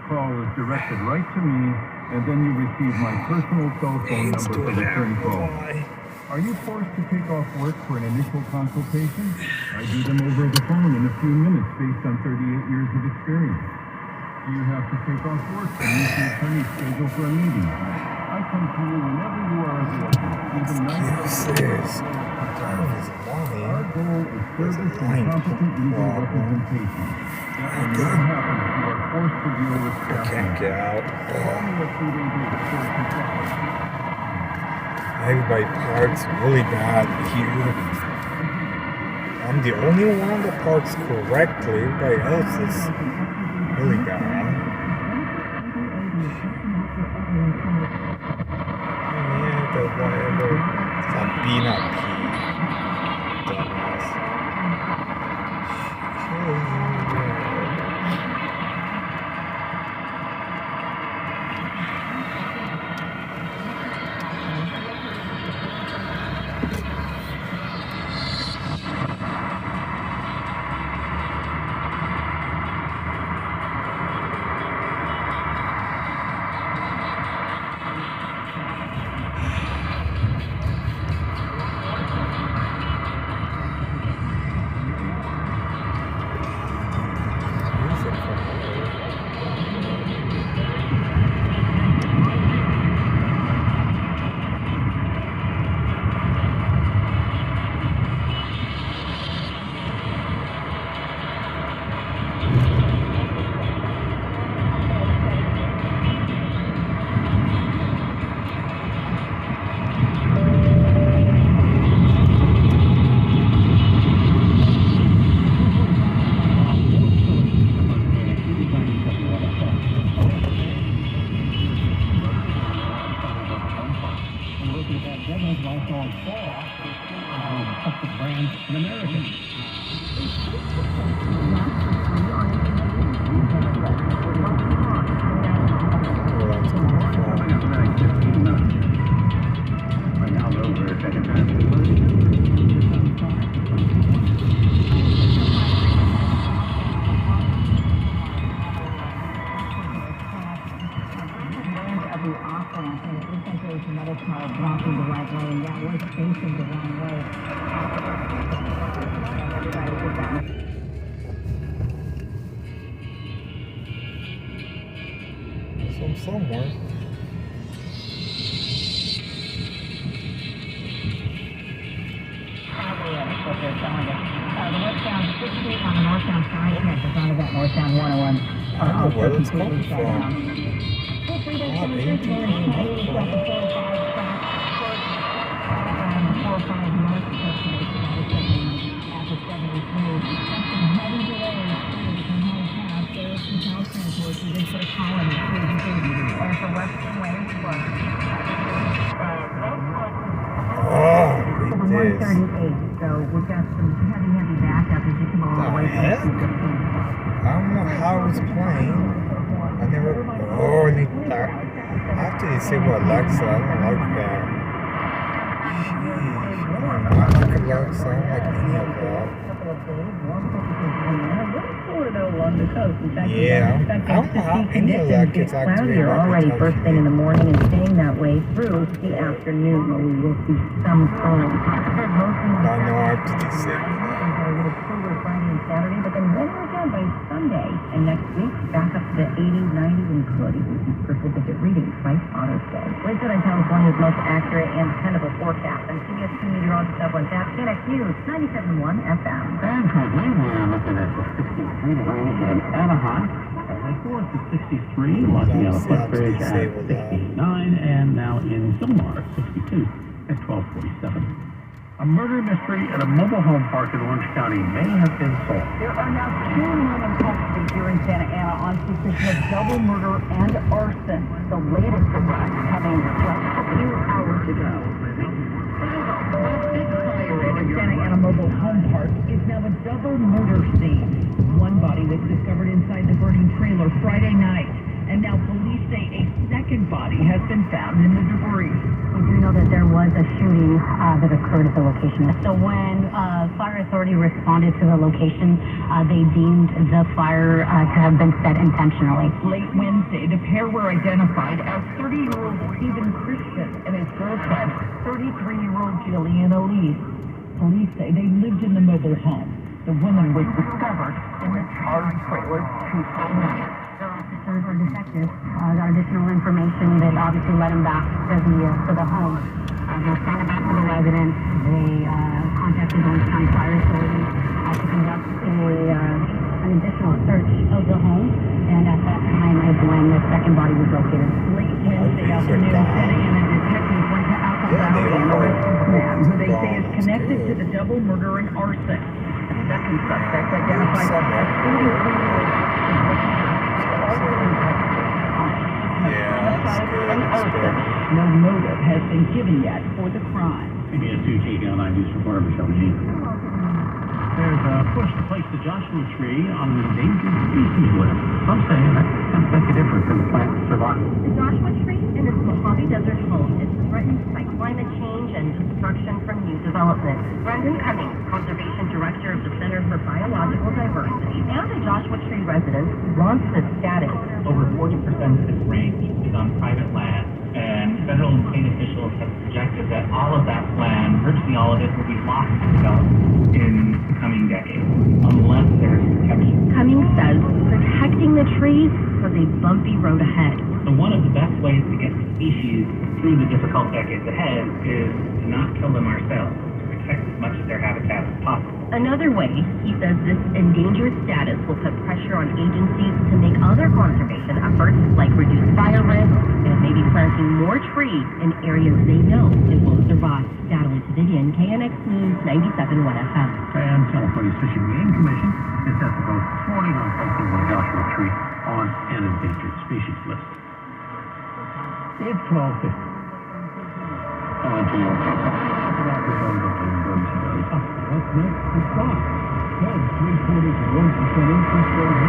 call is directed right to me, and then you receive my personal cell phone number for return call. Are you forced to take off work for an initial consultation? I do them over the phone in a few minutes based on 38 years of experience. Do you have to take off work and use the attorney's schedule for a meeting? I come to you whenever you are available, even night. Our goal is service and competent legal representation. That will never happen if you are forced to deal with staff. Can't get out. Call me at 388-425. Everybody parks really bad here. I'm the only one that parks correctly. Everybody else is really bad. Yeah, the whatever. Stop being up here. Dumbass. Somewhere. The westbound 60 on the northbound side connects on to that northbound 101. I don't know where it's coming from. So we've got some heavy backup as you come all the way I don't know how it's playing. I never. Oh, after they say what Alexa, I don't like that. Jeez, I don't like Alexa. I don't like any of that. Yeah, I don't know how any of that gets activated. Already first thing in the morning and staying that way through the afternoon, where we will see some falling. I know I have to be sick. A little cooler Friday and Saturday, but then weather again by Sunday. And next week, back up to the 80s, 90s, and could even see precipitate readings by Father's Day. Listen on California's most accurate and dependable forecast. I'm CBS 2 meteorologist Evelyn Tapp, KNX News, 97.1 FM. And currently, we're looking at the 63 degree in Anaheim. Forth to 63, Lucky on the Footbridge at 69, and now in Sylmar, 62 at 12:47. A murder mystery at a mobile home park in Orange County may have been solved. There are now 2 men in custody here in Santa Ana on suspicion of double murder and arson. The latest arrest coming just a few hours ago. Santa Ana Mobile Home Park is now a double murder scene. One body was discovered inside the burning trailer Friday night, and Now, police say a second body has been found in the debris. We do know that there was a shooting that occurred at the location. So when fire authority responded to the location, they deemed the fire to have been set intentionally. Late Wednesday, the pair were identified as 30-year-old Stephen Christian and his girlfriend, 33-year-old Jillian Elise. Police say they lived in the mobile home. The woman was discovered in the charred trailer 209. Officers or detectives got additional information that obviously led them back to the home. They're sent back to the residence. They contacted Orange County Fire Authority to conduct an additional search of the home. And at that time is when the second body was located. Late Wednesday afternoon, Betty and the detectives went to Apple Valley and arrested a man who they say is connected to the double murder and arson. The second suspect identified as 43-year-old No motive has been given yet for the crime. CBS 2 KBL 9 News reporter Michelle G. There's a push to place the Joshua tree on the endangered species list. Some say that can make a difference in the plant's survival. The Joshua tree in its Mojave Desert home is threatened by climate change and destruction from new development. Brendan Cummings, Conservation Director of the Center for Biological Diversity and a Joshua Tree resident, wants the status. Over 40% of its range is on private land, and federal and state officials have projected that all of that land, virtually all of it, will be lost to development in the coming decades, unless there is protection. Cummings says protecting the trees has a bumpy road ahead. So one of the best ways to get the species through the difficult decades ahead is to not kill them ourselves, to protect as much of their habitat as possible. Another way, he says this endangered status will put pressure on agencies to make other conservation efforts, like reduce fire risk and maybe planting more trees in areas they know it will survive. Natalie Tavidian, KNX News 97.1 FM. And California's Fish and Game Commission is set to vote this morning on placing the Joshua tree on an endangered species list. It's 12:50. What's next? The stock. Fed 0.75% interest rate.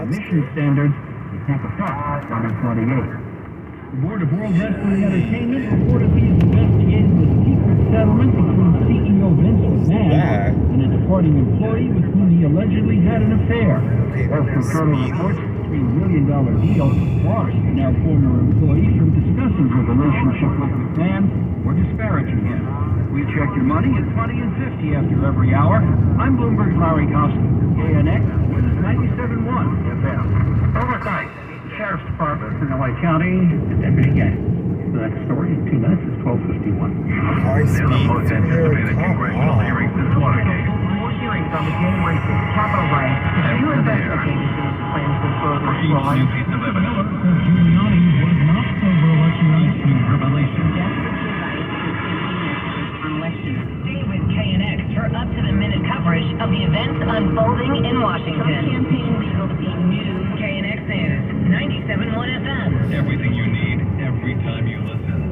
Emission standards in Tampa Park, 2028. The Board of World Wrestling Entertainment reportedly is investigating the secret settlement between CEO Vince McMahon and a departing employee with whom he allegedly had an affair. Wall Street Journal reports a $3 million deal bars now former employees from discussing her relationship with McMahon or disparaging him. We check your money at 20 and 50 after every hour. I'm Bloomberg's Larry Kostin, KNX, with 97.1 FM. Oversight, Sheriff's Department in LA County, Deputy Gang. The next story in 2 minutes is 12:51. High speed clear, come on. More hearings on the January 6th Capitol riot. New investigations plans to further fraud. Giuliani was not sober election night in Revelation. With KNX for up-to-the-minute coverage of the events unfolding in Washington. Campaign Legal Team News, KNX News, 97.1 FM. Everything you need, every time you listen.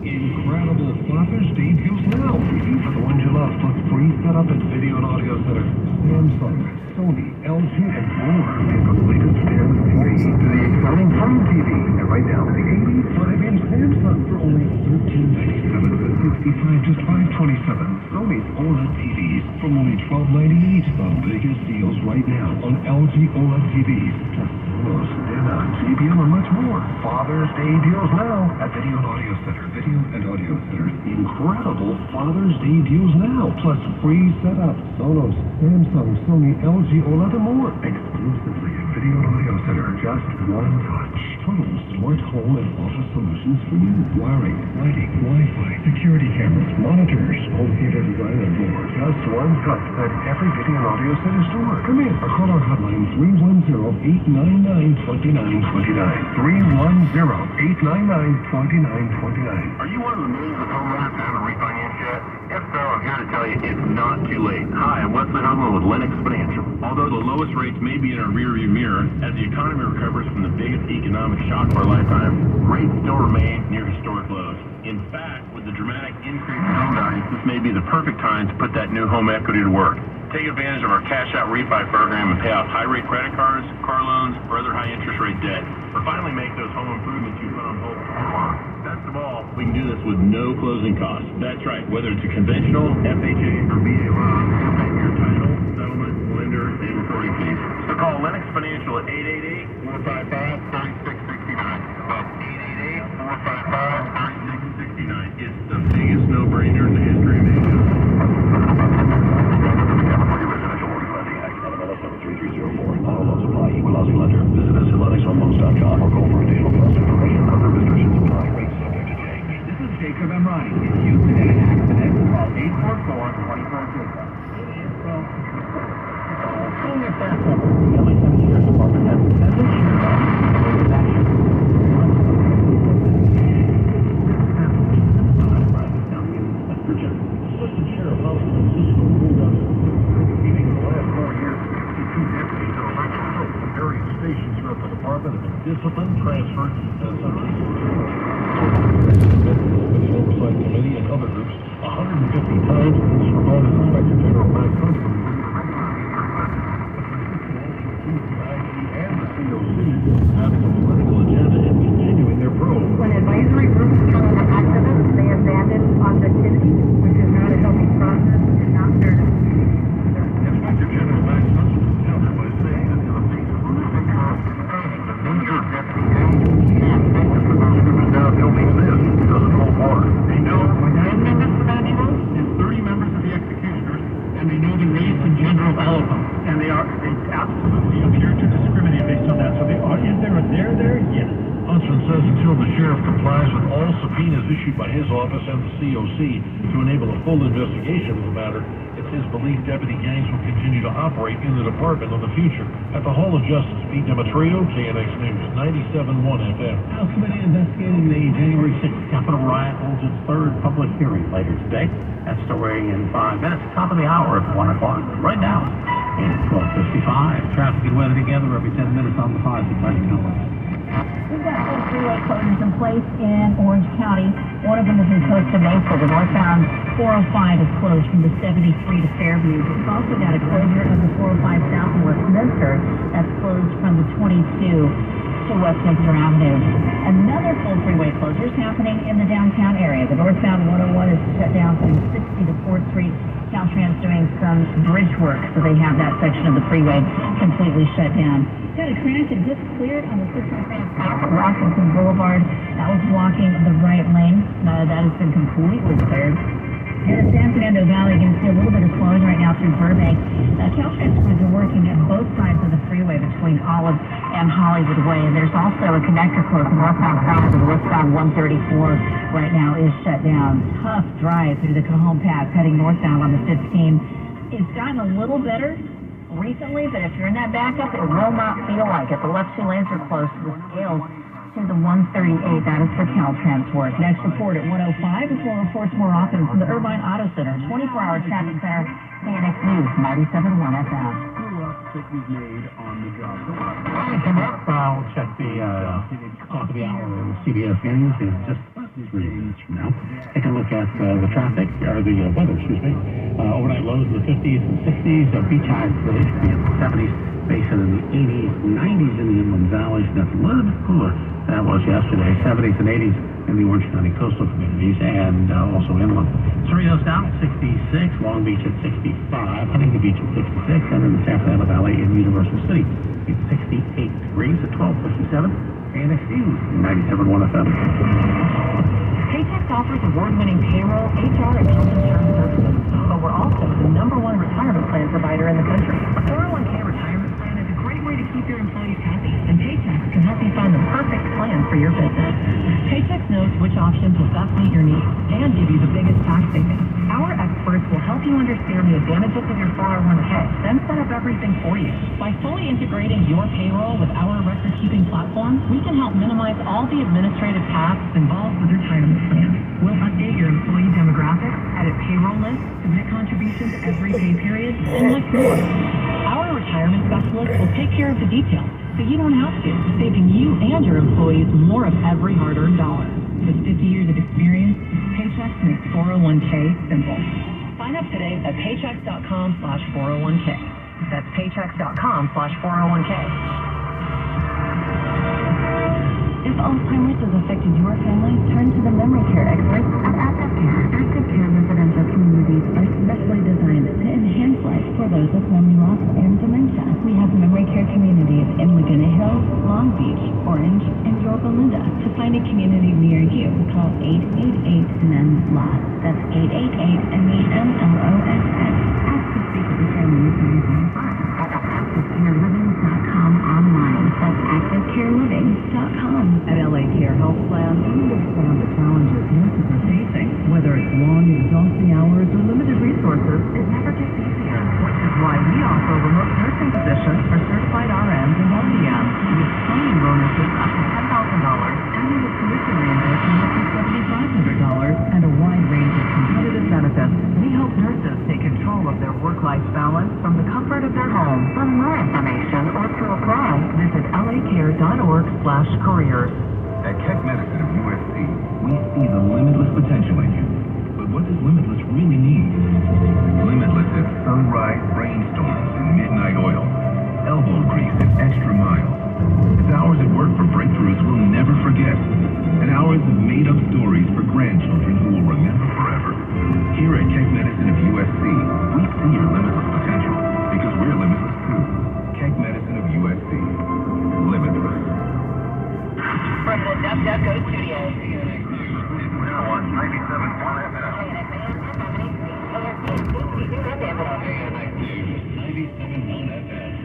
Incredible Father's Day deals now. TV for the ones you love, plus free setup at Video and Audio Center. Samsung, Sony, LG, and more. From the latest Samsung TV to the exciting Home TV. And right now, the 85-inch Samsung for only $13.97 with 65, just $5.27. Sony's OLED TVs from only $12.98. The biggest deals right now on LG OLED TVs. Plus Sonos, Denon, JBL, and much more. Father's Day deals now at Video and Audio Center. Video and Audio Center. Incredible Father's Day deals now. Plus free setup. Sonos, Samsung, Sony, LG, OLED, and more. Exclusively at Video Video Audio Center. Just one touch. Total smart home and office solutions for you. Wiring, lighting, Wi-Fi, security cameras, monitors, home theater design, and more. Just one touch at every Video Audio Center store. Come in or call our hotline 310-899-2929. 310-899-2929. Are you one of the millions of homeowners who haven't refinanced yet? If so, I'm here to tell you it's not too late. Hi, I'm Wesley Hudlin with Lennox Financial. Although the lowest rates may be in our rearview mirror, as the economy recovers from the biggest economic shock of our lifetime, rates still remain near historic lows. In fact, with the dramatic increase in home values, this may be the perfect time to put that new home equity to work. Take advantage of our cash-out refi program and pay off high-rate credit cards, car loans, or other high-interest rate debt. Or finally make those home improvements you put on hold for too long. Best of all, we can do this with no closing costs. That's right, whether it's a conventional, FHA, or VA loan, we'll pay your title, settlement, lender, and reporting fees. So call Lennox Financial at 888-455-3669. That's 888-455-3669. It's the biggest no-brainer in the history of Asia. Auto loans apply. Equal housing lender. Visit us at LennoxHomeLoans.com or call for additional cost information. Other restrictions apply. Rates subject to change. This is Jacob Emrani. If you've been in an accident, call 844-24-JACOB. Senior staff member of the LA County Sheriff's Department has suspended his action. Assistant Sheriff Holly Francisco pulled out meaning in the last 4 years, 62 deputies and elections from various stations throughout the department have been disciplined, transferred, and in some cases with the Oversight Committee and other groups 150 times. This report is Inspector General Matt Kunstler. And the COC having a political agenda and continuing their probe. When advisory groups turn into activists, they abandon objectivity, which is not a healthy process and not fair to the community. Inspector General Max Kunstler countered by saying that in the face of losing trust, the major deputy can't think that the those groups now tell me this doesn't hold water. They know 9 members of Antilos and 30 members of the executioners, and they know the race and gender of all of them. And they absolutely appear to discriminate based on that. So they are, is there a there? Yes. Huntsman says until the sheriff complies with all subpoenas issued by his office and the COC to enable a full investigation of the matter, it's his belief deputy gangs will continue to operate in the department in the future. At the Hall of Justice, Pete Demetrio, KNX News, 97.1 FM. House Committee investigating the January 6th Capitol riot holds its third public hearing later today. That story in 5 minutes, top of the hour at 1 o'clock. Right now, it's 12:55. Traffic and weather together every 10 minutes on the 5 to 5 numbers. We've got full freeway closures in place in Orange County. One of them is in Costa Mesa. The northbound 405 is closed from the 73 to Fairview. We've also got a closure of the 405 south in Westminster. That's closed from the 22 to Westminster Avenue. Another full freeway closure is happening in the downtown area. The northbound 101 is shut down from 60 to 4th Street. Caltrans doing some bridge work, so they have that section of the freeway completely shut down. Got a crash that just cleared on the 605 south at Washington Boulevard. That was blocking the right lane. That has been completely cleared. And the San Fernando Valley, you can see a little bit of slowing right now through Burbank. Caltrans crews are working at both sides of the freeway between Olive and Hollywood Way. And there's also a connector closed. The northbound side of the westbound 134 right now is shut down. Tough drive through the Cajon Pass heading northbound on the 15. It's gotten a little better recently, but if you're in that backup, it will not feel like it. The left 2 lanes are closed to the scales to the 138. That is for Caltrans work. Next report at 105 before reports more often from the Irvine Auto Center. 24-hour traffic center, KNX News, 97.1 FM. We've made on the job. I'll check the top of the hour with CBS News in just 3 minutes from now. Take a look at the traffic, or the weather, excuse me. Overnight lows in the 50s and 60s. Beach highs really should be in the 70s. Basin in the 80s, 90s in the inland valleys. That's a little bit cooler than it was yesterday. 70s and 80s in the Orange County coastal communities and also inland. Cerritos down at 66, Long Beach at 65, Huntington Beach at 66, and in the San Fernando Valley in Universal City, it's 68 degrees at 12:57. KNX News, 97.1 FM. Paychex offers award-winning payroll, HR, and health insurance services, but we're also the #1 retirement plan provider in the country. A 401k retirement plan is a great way to keep your employees happy, and Paychex can help you find the perfect plan for your business. Paychex knows which options will best meet your needs and give you the biggest tax savings. Our experts will help you understand the advantages of your 401k, then set up everything for you. By fully integrating your payroll with our record-keeping platform, we can help minimize all the administrative tasks involved with retirement plans. We'll update your employee demographics, edit payroll lists, submit contributions every pay period, and much more. Our retirement specialist will take care of the details, so you don't have to, saving you and your employees more of every hard-earned dollar. With 50 years of experience, Paychex makes 401k simple. Sign up today at paychex.com/401k. That's paychex.com/401k. If Alzheimer's has affected your family, turn to the memory care experts at Active Care. Active Care residential communities are specially designed to enhance life for those with memory loss and dementia. We have memory care communities in Laguna Hills, Long Beach, Orange, and Yorba Linda. To find a community near you, call 888-MEMLOSS. That's 888-MEMLOSS. Ask to speak with the family advisor. ActiveCareLiving.com online. That's ActiveCareLiving.com. At LA Care Health Plan, we understand the challenges nurses are facing. Whether it's long, exhausting hours or limited resources, it never gets easier. Which is why we offer remote nursing positions for certified RNs and LPNs with signing bonuses up to $10,000, annual tuition reimbursement up to $7,500, and a wide range of competitive benefits. We help nurses take control of their work-life balance from the comfort of their home. For more information or to apply, visit lacare.org/careers. At Keck Medicine of USC, we see the limitless potential in you. But what does limitless really mean? Limitless is sunrise rainstorms and midnight oil, elbow grease and extra miles. It's hours at work for breakthroughs we'll never forget, and hours of made-up stories for grandchildren who will remember forever. Here at Keck Medicine of USC, we see your limitless potential because we're limitless too. Keck Medicine of USC. Limitless. From the DuckDuckGo Studios. Now on 97.1 FM.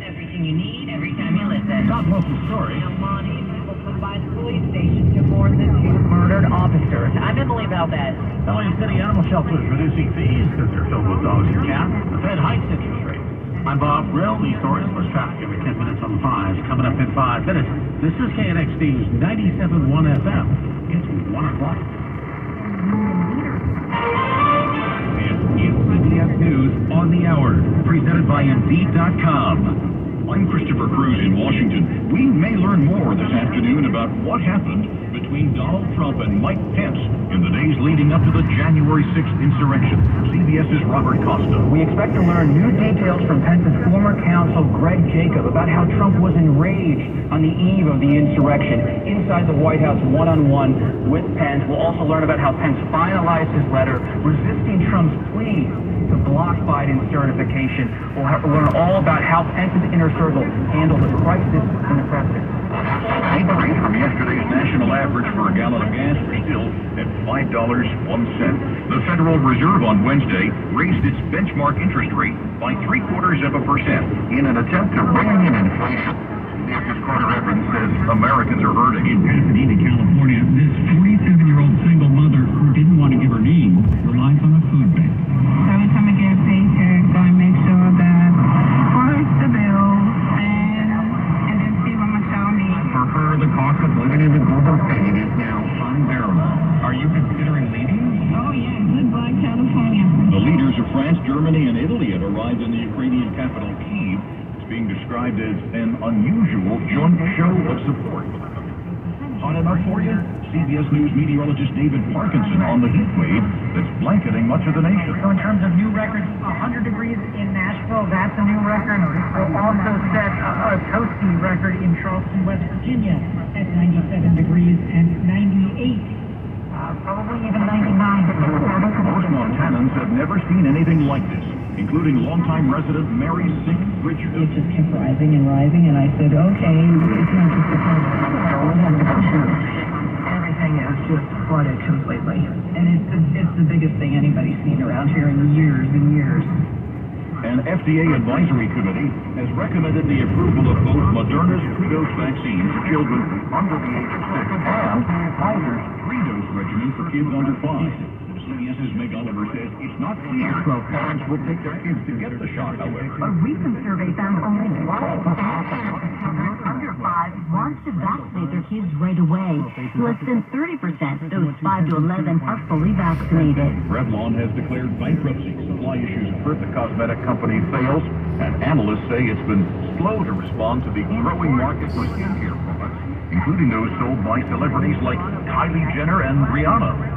Everything you need, every time you listen. Top local story. I'm Lonnie. People come by the police station to mourn the two murdered officers. I'm Emily Valdez. LA City Animal Shelter is reducing fees because they're filled with dogs and cats. The Fed hikes interest rates. I'm Bob Brill. These stories plus traffic every 10 minutes on the 5s. Coming up in 5 minutes. This is KNXD's 97.1 FM. It's 1 o'clock. It's CBS News on the Hour, presented by Indeed.com. I'm Christopher Cruz in Washington. We may learn more this afternoon about what happened between Donald Trump and Mike Pence in the days leading up to the January 6th insurrection. CBS's Robert Costa. We expect to learn new details from Pence's former counsel, Greg Jacob, about how Trump was enraged on the eve of the insurrection inside the White House one-on-one with Pence. We'll also learn about how Pence finalized his letter resisting Trump's plea to block Biden's certification. We'll learn all about how Pence's inner circle handled the crisis in the presidency. Increase from yesterday's national average for a gallon of gas are still at $5.01. The Federal Reserve on Wednesday raised its benchmark interest rate by 0.75% in an attempt to rein in inflation. CBS's Carter Evans says Americans are hurting. In Pasadena, California, this 47-year-old single mother who didn't want to give her name relies on a food bank. Every time I get a paycheck, I make sure that first the bills and then see what my child needs. For her, the cost of living in the global city is now unbearable. Are you considering leaving? Oh yeah, goodbye California. The leaders of France, Germany, and Italy had arrived in the Ukrainian capital, Kyiv. It's being described as an unusual joint show of support. Hot enough for you? CBS News meteorologist David Parkinson on the heat wave that's blanketing much of the nation. So in terms of new records, 100 degrees in Nashville, that's a new record. We'll also set a toasty record in Charleston, West Virginia at 97 degrees and 98. Probably even 99. Most Montanans have never seen anything like this, including longtime resident Mary Sink Richards. It just kept rising and rising, and I said, okay, it's not just the everything is just flooded completely. And it's the biggest thing anybody's seen around here in years and years. An FDA advisory committee has recommended the approval of both Moderna's two-dose vaccine for children under the age of 6 and Pfizer's three-dose regimen for kids under 5. CBS's Meg Oliver says it's not clear if parents will take their kids to get the shot, however. A recent survey found only 1% of children under 5 want to vaccinate their kids right away. Less than 30%, those 5 to 11, are fully vaccinated. Revlon has declared bankruptcy. Supply issues have hurt the cosmetic company's sales, and analysts say it's been slow to respond to the growing market for skincare products, including those sold by celebrities like Kylie Jenner and Rihanna.